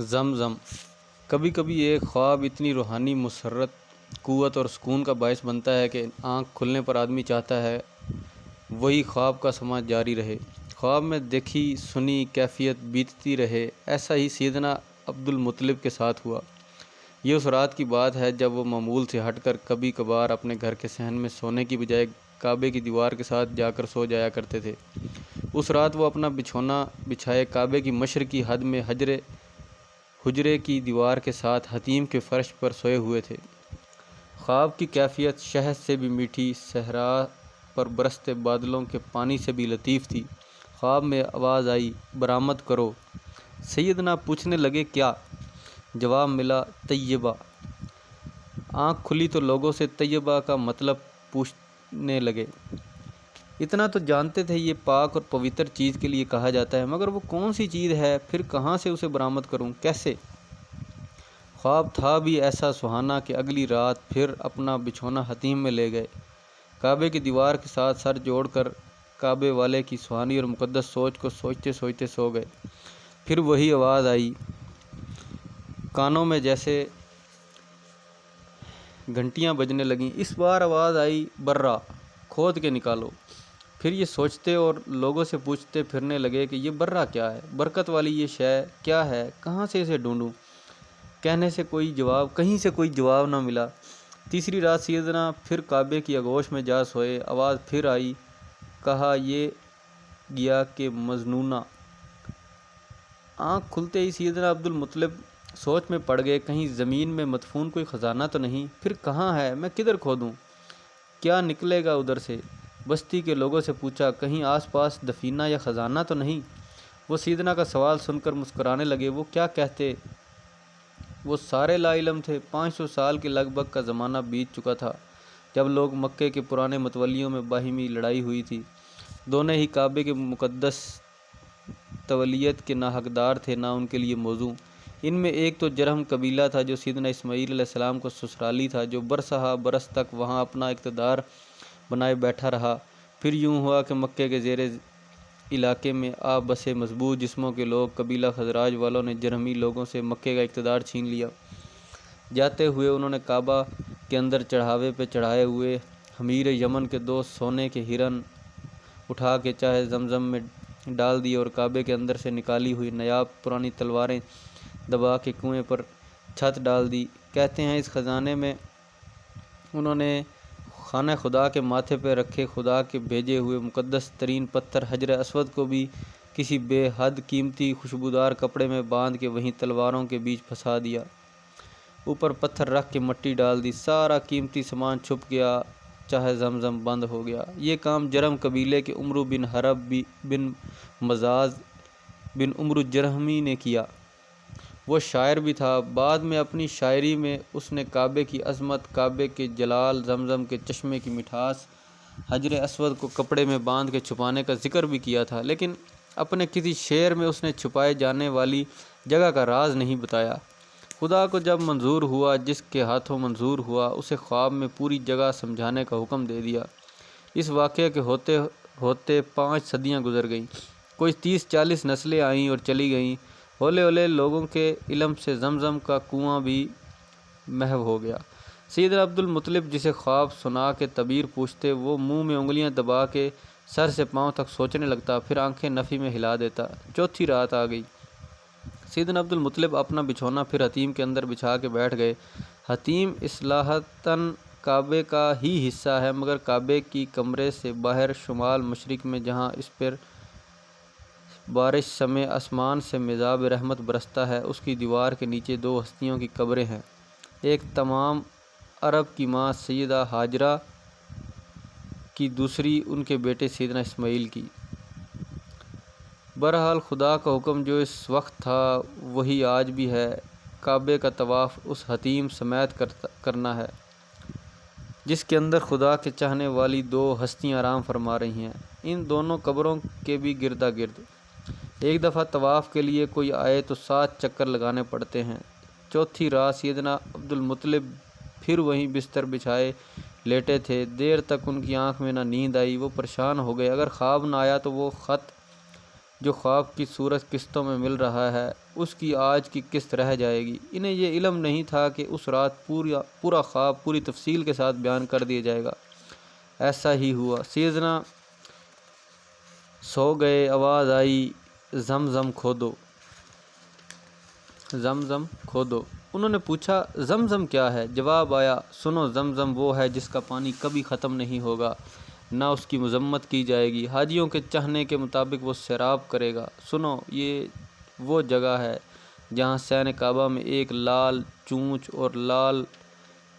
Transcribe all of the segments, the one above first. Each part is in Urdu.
زمزم۔ کبھی کبھی ایک خواب اتنی روحانی مسرت، قوت اور سکون کا باعث بنتا ہے کہ آنکھ کھلنے پر آدمی چاہتا ہے وہی خواب کا سماں جاری رہے، خواب میں دیکھی سنی کیفیت بیتتی رہے۔ ایسا ہی سیدنا عبد المطلب کے ساتھ ہوا۔ یہ اس رات کی بات ہے جب وہ معمول سے ہٹ کر کبھی کبھار اپنے گھر کے صحن میں سونے کی بجائے کعبے کی دیوار کے ساتھ جا کر سو جایا کرتے تھے۔ اس رات وہ اپنا بچھونا بچھائے کعبے کی مشرقی حد میں حجرے کی دیوار کے ساتھ حتیم کے فرش پر سوئے ہوئے تھے۔ خواب کی کیفیت شہد سے بھی میٹھی، صحرا پر برستے بادلوں کے پانی سے بھی لطیف تھی۔ خواب میں آواز آئی، برآمد کرو۔ سیدنا پوچھنے لگے کیا؟ جواب ملا، طیبہ۔ آنکھ کھلی تو لوگوں سے طیبہ کا مطلب پوچھنے لگے۔ اتنا تو جانتے تھے یہ پاک اور پوتر چیز کے لیے کہا جاتا ہے، مگر وہ کون سی چیز ہے؟ پھر کہاں سے اسے برآمد کروں؟ کیسے؟ خواب تھا بھی ایسا سہانا کہ اگلی رات پھر اپنا بچھونا حتیم میں لے گئے، کعبے کی دیوار کے ساتھ سر جوڑ کر کعبے والے کی سہانی اور مقدس سوچ کو سوچتے سوچتے سو گئے۔ پھر وہی آواز آئی، کانوں میں جیسے گھنٹیاں بجنے لگیں۔ اس بار آواز آئی، برا، کھود کے نکالو۔ پھر یہ سوچتے اور لوگوں سے پوچھتے پھرنے لگے کہ یہ برا کیا ہے؟ برکت والی یہ شے کیا ہے؟ کہاں سے اسے ڈھونڈوں؟ کہیں سے کوئی جواب نہ ملا۔ تیسری رات سیدنا پھر کعبے کی آغوش میں جا سوئے۔ آواز پھر آئی، کہا یہ گیا کہ مظنونہ۔ آنکھ کھلتے ہی سیدنا عبد المطلب سوچ میں پڑ گئے، کہیں زمین میں مدفون کوئی خزانہ تو نہیں؟ پھر کہاں ہے؟ میں کدھر کھودوں؟ کیا نکلے گا ادھر سے؟ بستی کے لوگوں سے پوچھا، کہیں آس پاس دفینہ یا خزانہ تو نہیں؟ وہ سیدنا کا سوال سن کر مسکرانے لگے۔ وہ کیا کہتے؟ وہ سارے لا علم تھے۔ 500 سال کے لگ بھگ کا زمانہ بیت چکا تھا جب لوگ مکے کے پرانے متولیوں میں باہمی لڑائی ہوئی تھی۔ دونوں ہی کعبے کے مقدس تولیت کے نہ حقدار تھے نہ ان کے لیے موزوں۔ ان میں ایک تو جرہم قبیلہ تھا جو سیدنا اسماعیل علیہ السلام کو سسرالی تھا، جو برسہ برس تک وہاں اپنا اقتدار بنائے بیٹھا رہا۔ پھر یوں ہوا کہ مکے کے زیر علاقے میں آ بسے مضبوط جسموں کے لوگ قبیلہ خزرج والوں نے جرہمی لوگوں سے مکے کا اقتدار چھین لیا۔ جاتے ہوئے انہوں نے کعبہ کے اندر چڑھاوے پہ چڑھائے ہوئے حمیر یمن کے 2 سونے کے ہرن اٹھا کے چاہے زمزم میں ڈال دیے اور کعبے کے اندر سے نکالی ہوئی نایاب پرانی تلواریں دبا کے کنویں پر چھت ڈال دی۔ کہتے ہیں اس خزانے میں انہوں نے خانہ خدا کے ماتھے پہ رکھے خدا کے بھیجے ہوئے مقدس ترین پتھر حجر اسود کو بھی کسی بے حد قیمتی خوشبودار کپڑے میں باندھ کے وہیں تلواروں کے بیچ پھنسا دیا۔ اوپر پتھر رکھ کے مٹی ڈال دی، سارا قیمتی سامان چھپ گیا، چاہے زمزم بند ہو گیا۔ یہ کام جرہم قبیلے کے عمرو بن حرب بن مزاز بن عمرو جرہمی نے کیا۔ وہ شاعر بھی تھا۔ بعد میں اپنی شاعری میں اس نے کعبے کی عظمت، کعبے کے جلال، زمزم کے چشمے کی مٹھاس، حجر اسود کو کپڑے میں باندھ کے چھپانے کا ذکر بھی کیا تھا، لیکن اپنے کسی شعر میں اس نے چھپائے جانے والی جگہ کا راز نہیں بتایا۔ خدا کو جب منظور ہوا، جس کے ہاتھوں منظور ہوا، اسے خواب میں پوری جگہ سمجھانے کا حکم دے دیا۔ اس واقعے کے ہوتے ہوتے 5 صدیاں گزر گئیں، کوئی 30-40 نسلیں آئیں اور چلی گئیں۔ ہولے ہولے لوگوں کے علم سے زمزم کا کنواں بھی محو ہو گیا۔ سیدنا عبد المطلب جسے خواب سنا کے تعبیر پوچھتے، وہ منہ میں انگلیاں دبا کے سر سے پاؤں تک سوچنے لگتا، پھر آنکھیں نفی میں ہلا دیتا۔ چوتھی رات آ گئی۔ سیدنا عبد المطلب اپنا بچھونا پھر حتیم کے اندر بچھا کے بیٹھ گئے۔ حتیم اصلاحاتاً کعبے کا ہی حصہ ہے، مگر کعبے کی کمرے سے باہر شمال مشرق میں جہاں اس پر بارش سمے آسمان سے میزاب رحمت برستا ہے، اس کی دیوار کے نیچے 2 ہستیوں کی قبریں ہیں، ایک تمام عرب کی ماں سیدہ ہاجرہ کی، دوسری ان کے بیٹے سیدنا اسماعیل کی۔ بہرحال خدا کا حکم جو اس وقت تھا وہی آج بھی ہے، کعبے کا طواف اس حتیم سمیت کرنا ہے جس کے اندر خدا کے چاہنے والی 2 ہستیاں آرام فرما رہی ہیں، ان دونوں قبروں کے بھی گردا گرد۔ ایک دفعہ طواف کے لیے کوئی آئے تو 7 چکر لگانے پڑتے ہیں۔ چوتھی رات سیدنا عبد المطلب پھر وہیں بستر بچھائے لیٹے تھے۔ دیر تک ان کی آنکھ میں نہ نیند آئی، وہ پریشان ہو گئے۔ اگر خواب نہ آیا تو وہ خط جو خواب کی صورت قسطوں میں مل رہا ہے اس کی آج کی قسط رہ جائے گی۔ انہیں یہ علم نہیں تھا کہ اس رات پورا خواب پوری تفصیل کے ساتھ بیان کر دیا جائے گا۔ ایسا ہی ہوا۔ سیدنا سو گئے، آواز آئی زمزم کھودو، زمزم کھودو۔ انہوں نے پوچھا زمزم کیا ہے؟ جواب آیا سنو، زمزم وہ ہے جس کا پانی کبھی ختم نہیں ہوگا، نہ اس کی مذمت کی جائے گی، حاجیوں کے چاہنے کے مطابق وہ سیراب کرے گا۔ سنو، یہ وہ جگہ ہے جہاں صحن کعبہ میں ایک لال چونچ اور لال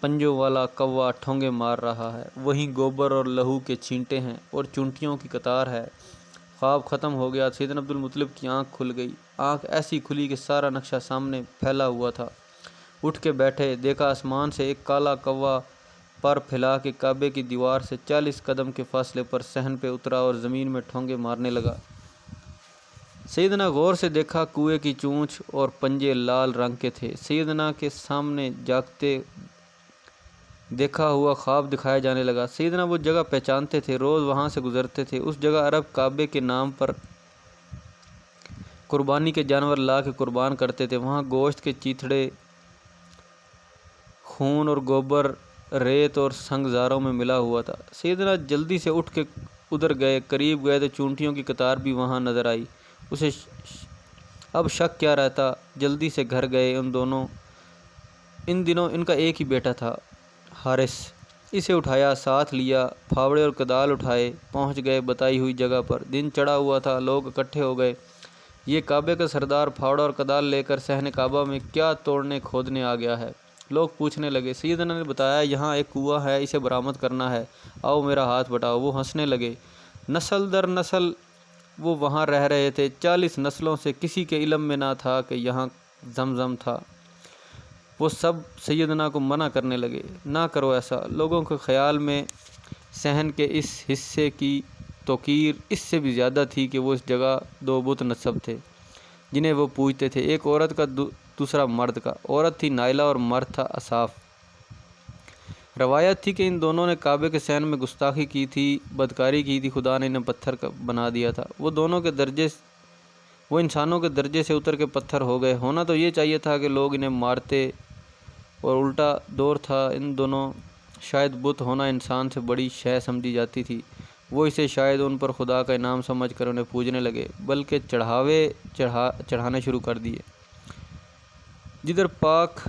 پنجوں والا کوا ٹھونگے مار رہا ہے، وہیں گوبر اور لہو کے چھینٹے ہیں اور چونٹیوں کی قطار ہے۔ خواب ختم ہو گیا۔ سیدنا عبد المطلب کی آنکھ کھل گئی، آنکھ ایسی کھلی کہ سارا نقشہ سامنے پھیلا ہوا تھا۔ اٹھ کے بیٹھے، دیکھا آسمان سے ایک کالا کوا پر پھیلا کے کعبے کی دیوار سے 40 قدم کے فاصلے پر صحن پہ اترا اور زمین میں ٹھونگے مارنے لگا۔ سیدنا غور سے دیکھا، کوے کی چونچ اور پنجے لال رنگ کے تھے۔ سیدنا کے سامنے جاگتے دیکھا ہوا خواب دکھایا جانے لگا۔ سیدنا وہ جگہ پہچانتے تھے، روز وہاں سے گزرتے تھے۔ اس جگہ عرب کعبے کے نام پر قربانی کے جانور لا کے قربان کرتے تھے۔ وہاں گوشت کے چیتھڑے خون اور گوبر ریت اور سنگزاروں میں ملا ہوا تھا۔ سیدنا جلدی سے اٹھ کے ادھر گئے، قریب گئے تو چونٹیوں کی قطار بھی وہاں نظر آئی۔ اسے اب شک کیا رہتا، جلدی سے گھر گئے۔ ان دنوں ان کا ایک ہی بیٹا تھا، حارث۔ اسے اٹھایا، ساتھ لیا، پھاوڑے اور کدال اٹھائے، پہنچ گئے بتائی ہوئی جگہ پر۔ دن چڑھا ہوا تھا، لوگ اکٹھے ہو گئے۔ یہ کعبے کا سردار پھاوڑا اور کدال لے کر صحن کعبہ میں کیا توڑنے کھودنے آ گیا ہے؟ لوگ پوچھنے لگے۔ سیدنا نے بتایا یہاں ایک کنواں ہے، اسے برآمد کرنا ہے، آؤ میرا ہاتھ بٹاؤ۔ وہ ہنسنے لگے۔ نسل در نسل وہ وہاں رہ رہے تھے، 40 نسلوں سے کسی کے علم میں نہ تھا کہ یہاں زمزم تھا۔ وہ سب سیدنا کو منع کرنے لگے، نہ کرو ایسا۔ لوگوں کے خیال میں صحن کے اس حصے کی توقیر اس سے بھی زیادہ تھی کہ وہ اس جگہ 2 بت نصب تھے جنہیں وہ پوجتے تھے، ایک عورت کا، دوسرا مرد کا۔ عورت تھی نائلہ اور مرد تھا اصاف۔ روایت تھی کہ ان دونوں نے کعبے کے صحن میں گستاخی کی تھی، بدکاری کی تھی، خدا نے انہیں پتھر بنا دیا تھا۔ وہ انسانوں کے درجے سے اتر کے پتھر ہو گئے۔ ہونا تو یہ چاہیے تھا کہ لوگ انہیں مارتے، اور الٹا دور تھا۔ ان دونوں شاید بت ہونا انسان سے بڑی شے سمجھی جاتی تھی، وہ اسے شاید ان پر خدا کا انعام سمجھ کر انہیں پوجنے لگے، بلکہ چڑھانے شروع کر دیے۔ جدھر پاک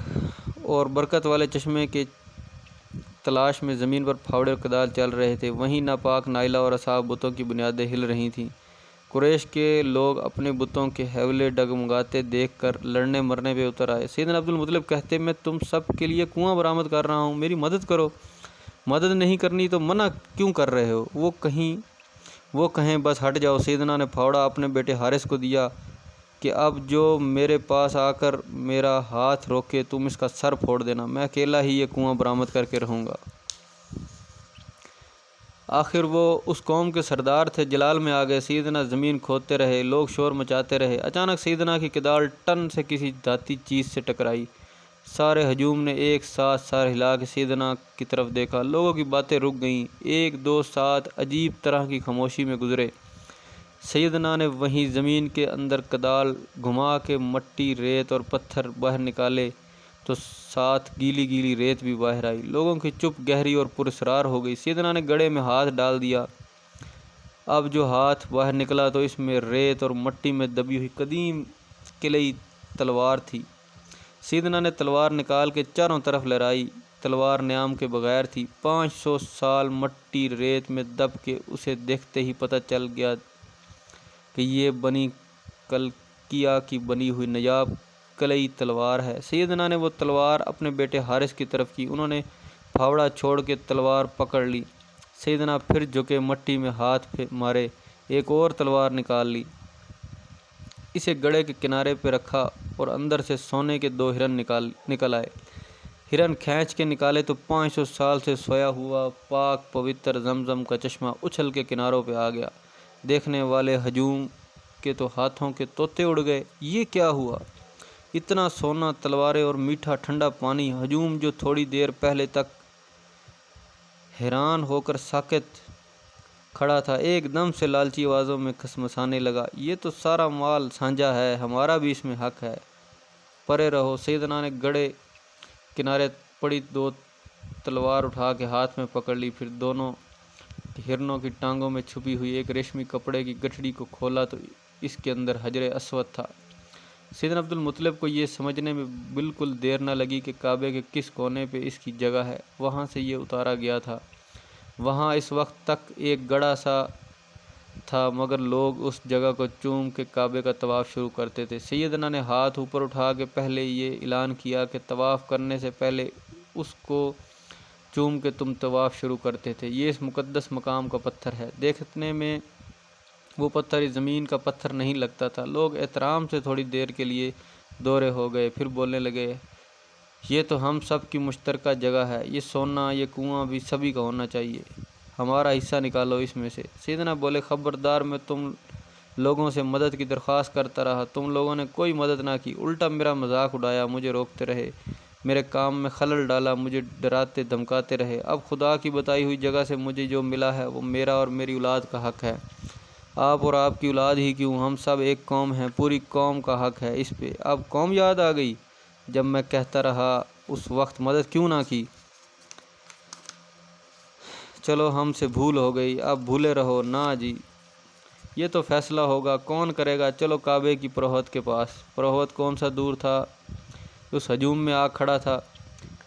اور برکت والے چشمے کے تلاش میں زمین پر پھاوڑے اور کدال چل رہے تھے، وہیں ناپاک نائلہ اور اصحاب بتوں کی بنیادیں ہل رہی تھیں۔ قریش کے لوگ اپنے بتوں کے حوالے ڈگمگاتے دیکھ کر لڑنے مرنے پہ اتر آئے۔ سیدنا عبد المطلب کہتے میں تم سب کے لیے کنواں برآمد کر رہا ہوں، میری مدد کرو۔ مدد نہیں کرنی تو منع کیوں کر رہے ہو؟ وہ کہیں بس ہٹ جاؤ۔ سیدنا نے پھاوڑا اپنے بیٹے حارث کو دیا کہ اب جو میرے پاس آ کر میرا ہاتھ روکے تم اس کا سر پھوڑ دینا، میں اکیلا ہی یہ کنواں برآمد کر کے رہوں گا۔ آخر وہ اس قوم کے سردار تھے، جلال میں آ گئے۔ سیدنا زمین کھودتے رہے، لوگ شور مچاتے رہے۔ اچانک سیدنا کی کدال ٹن سے کسی دھاتی چیز سے ٹکرائی۔ سارے ہجوم نے ایک ساتھ سر ہلا کے سیدنا کی طرف دیکھا۔ لوگوں کی باتیں رک گئیں، 1 2 ساتھ عجیب طرح کی خاموشی میں گزرے۔ سیدنا نے وہیں زمین کے اندر کدال گھما کے مٹی، ریت اور پتھر باہر نکالے تو ساتھ گیلی گیلی ریت بھی باہر آئی۔ لوگوں کی چپ گہری اور پراسرار ہو گئی۔ سیدنا نے گڑھے میں ہاتھ ڈال دیا۔ اب جو ہاتھ باہر نکلا تو اس میں ریت اور مٹی میں دبی ہوئی قدیم قلعی تلوار تھی۔ سیدنا نے تلوار نکال کے چاروں طرف لہرائی۔ تلوار نیام کے بغیر تھی۔ 500 سال مٹی ریت میں دب کے اسے دیکھتے ہی پتہ چل گیا کہ یہ بنی کلکیا کی بنی ہوئی نایاب قلعی تلوار ہے۔ سیدنا نے وہ تلوار اپنے بیٹے حارث کی طرف کی۔ انہوں نے پھاوڑا چھوڑ کے تلوار پکڑ لی۔ سیدنا پھر جھکے، مٹی میں ہاتھ مارے، ایک اور تلوار نکال لی، اسے گڑھے کے کنارے پہ رکھا اور اندر سے سونے کے 2 ہرن نکل آئے۔ ہرن کھینچ کے نکالے تو 500 سال سے سویا ہوا پاک پوتر زمزم کا چشمہ اچھل کے کناروں پہ آ گیا۔ دیکھنے والے ہجوم کے تو ہاتھوں کے طوطے اڑ گئے۔ یہ کیا ہوا؟ اتنا سونا، تلواریں اور میٹھا ٹھنڈا پانی۔ ہجوم جو تھوڑی دیر پہلے تک حیران ہو کر ساکت کھڑا تھا، ایک دم سے لالچی آوازوں میں کھسمسانے لگا، یہ تو سارا مال سانجھا ہے، ہمارا بھی اس میں حق ہے، پرے رہو۔ سیدنا نے گڑھے کنارے پڑی 2 تلوار اٹھا کے ہاتھ میں پکڑ لی، پھر دونوں ہرنوں کی ٹانگوں میں چھپی ہوئی ایک ریشمی کپڑے کی گٹھڑی کو کھولا تو اس کے اندر حجر اسود تھا۔ سیدنا عبد المطلب کو یہ سمجھنے میں بالکل دیر نہ لگی کہ کعبے کے کس کونے پہ اس کی جگہ ہے، وہاں سے یہ اتارا گیا تھا۔ وہاں اس وقت تک ایک گڑھا سا تھا، مگر لوگ اس جگہ کو چوم کے کعبے کا طواف شروع کرتے تھے۔ سیدنا نے ہاتھ اوپر اٹھا کے پہلے یہ اعلان کیا کہ طواف کرنے سے پہلے اس کو چوم کے تم طواف شروع کرتے تھے، یہ اس مقدس مقام کا پتھر ہے۔ دیکھنے میں وہ پتھر اس زمین کا پتھر نہیں لگتا تھا۔ لوگ احترام سے تھوڑی دیر کے لیے دورے ہو گئے، پھر بولنے لگے، یہ تو ہم سب کی مشترکہ جگہ ہے، یہ سونا، یہ کنواں بھی سبھی کا ہونا چاہیے، ہمارا حصہ نکالو اس میں سے۔ سیدنا بولے، خبردار، میں تم لوگوں سے مدد کی درخواست کرتا رہا، تم لوگوں نے کوئی مدد نہ کی، الٹا میرا مذاق اڑایا، مجھے روکتے رہے، میرے کام میں خلل ڈالا، مجھے ڈراتے دھمکاتے رہے۔ اب خدا کی بتائی ہوئی جگہ سے مجھے جو ملا ہے وہ میرا اور میری اولاد کا حق ہے۔ آپ اور آپ کی اولاد ہی کیوں، ہم سب ایک قوم ہیں، پوری قوم کا حق ہے اس پہ۔ اب قوم یاد آ گئی، جب میں کہتا رہا اس وقت مدد کیوں نہ کی؟ چلو ہم سے بھول ہو گئی، اب بھولے رہو نا جی، یہ تو فیصلہ ہوگا، کون کرے گا؟ چلو کعبے کی پروہت کے پاس۔ پروہت کون سا دور تھا، اس ہجوم میں آ کھڑا تھا،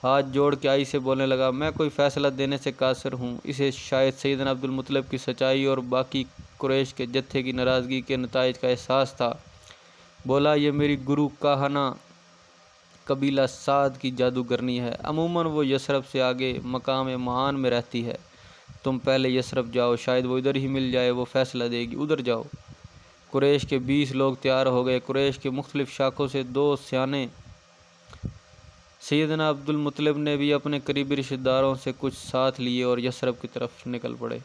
ہاتھ جوڑ کے آئی سے بولنے لگا، میں کوئی فیصلہ دینے سے قاصر ہوں۔ اسے شاید سیدنا عبد المطلب کی سچائی اور باقی قریش کے جتھے کی ناراضگی کے نتائج کا احساس تھا۔ بولا، یہ میری گرو کاہنہ قبیلہ سعد کی جادوگرنی ہے، عموماً وہ یثرب سے آگے مقام معان میں رہتی ہے، تم پہلے یثرب جاؤ، شاید وہ ادھر ہی مل جائے، وہ فیصلہ دے گی، ادھر جاؤ۔ قریش کے 20 لوگ تیار ہو گئے، قریش کے مختلف شاخوں سے 2 سیانے سیدنا عبد المطلب نے بھی اپنے قریبی رشتہ داروں سے کچھ ساتھ لیے اور یثرب کی طرف نکل پڑے۔